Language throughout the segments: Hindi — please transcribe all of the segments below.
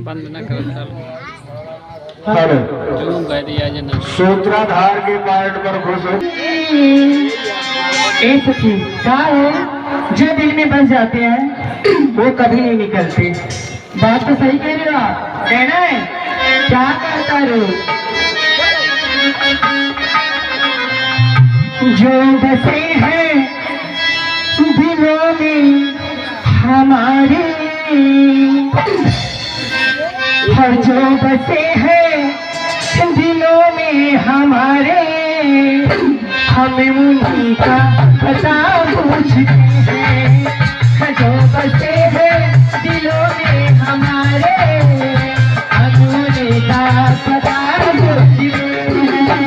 बंद न करो चालू। हेलो जूम कर दिया जना सूत्रधार के पार्ट पर खुश हो। एक सखी क्या है जो दिल में बस जाते हैं वो कभी नहीं निकलते। बात तो सही कह रहे हो आप, कहना है क्या कहता रो जो बसे हैं दिलों में हमारे, और जो बसे हैं दिलों में हमारे, हमें उन्हीं का पता पूछते हैं। जो बसे हैं दिलों में हमारे, हम उन्हीं का पता पूछते हैं।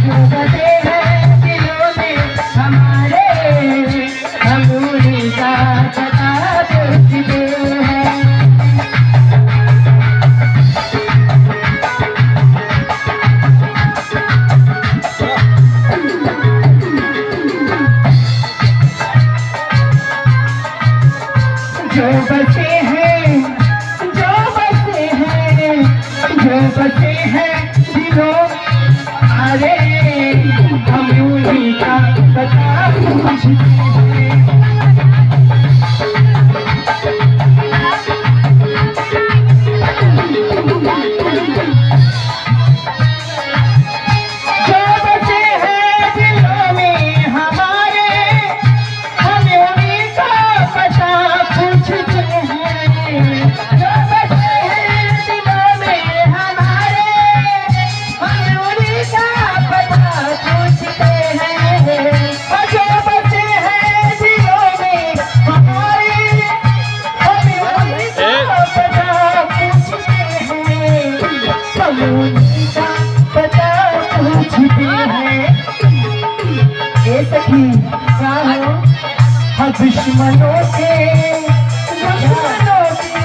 जो बसे हैं दिलों में हमारे, हम उन्हीं का पता पूछते हैं। जो बसे हैं, जो बसे हैं, जो बसे हैं दिलों हमारे, हम उन्हीं का पता पूछते हैं। जो बसे हैं दिलों में हमारे, हम उन्हीं का पता पूछते हैं। जो बसे हैं दिलों में हमारे, हम उन्हीं का पता पूछते हैं। और जो बसे हैं दिलों में हमारे, हम उन्हीं का पता पूछते हैं। हम उन्हीं का पता पूछते हैं। ये सखी क्या हो हम दुश्मनों के, दुश्मनों के,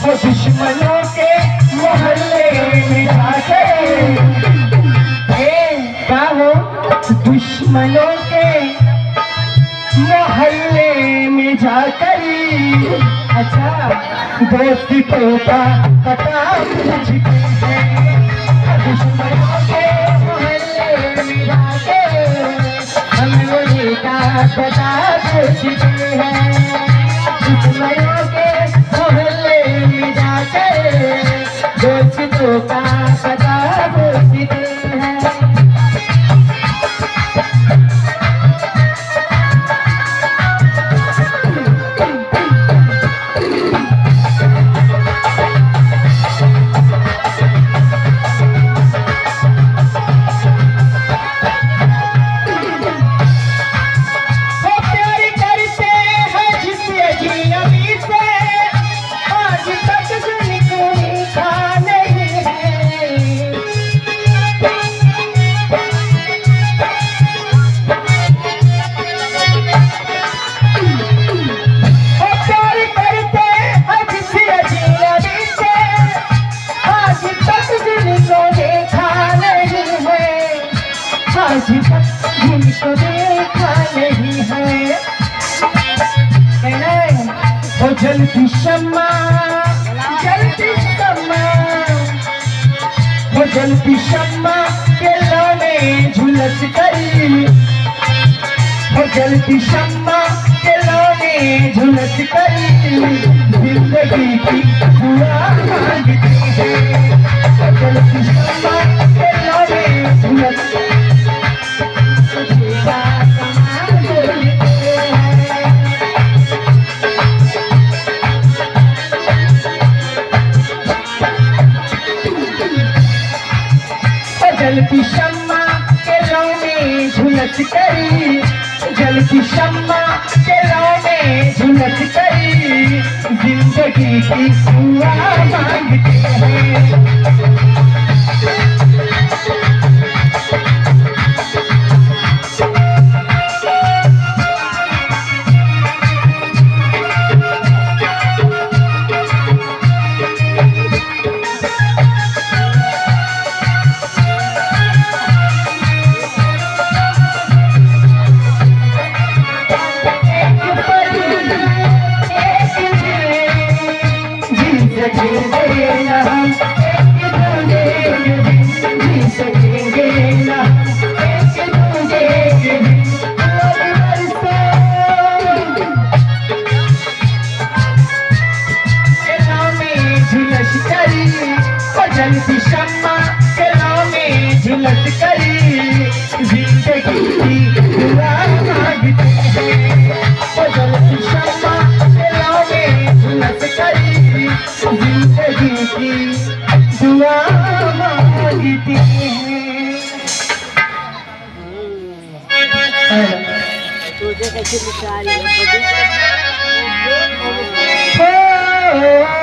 वो दुश्मनों के मोहल्ले में जाकर, क्या हो दुश्मनों के मोहल्ले में जाकर, अच्छा दोस्तों का पता पूछते हैं। दुश्मनों के मोहल्ले में जाकर, हम उन्हीं का पता पूछते हैं। दुश्मनों के मोहल्ले में जाकर, दोस्तों का पता पूछते हैं। वो प्यार करते हैं जिसे अजनबी से, आज तक जिनको देखा नहीं है। वो प्यार करते हैं जिसे अजनबी से, आज तक जिनको देखा नहीं है। आज तक जिनको देखा नहीं है। कहना है वो जलती शम्मा, जलती शम्मा, वो जलती शम्मा के लौने झुलस करी, वो जलती शम्मा के लौने झुलस करी, जिंदगी की दुआ मांगती है। वो जलती शम्मा के लौने झुलस जलती शम्मा के लौने झुलस करी, जलती शम्मा के लौने झुलस करी, जिंदगी की दुआ मांगते हैं। हो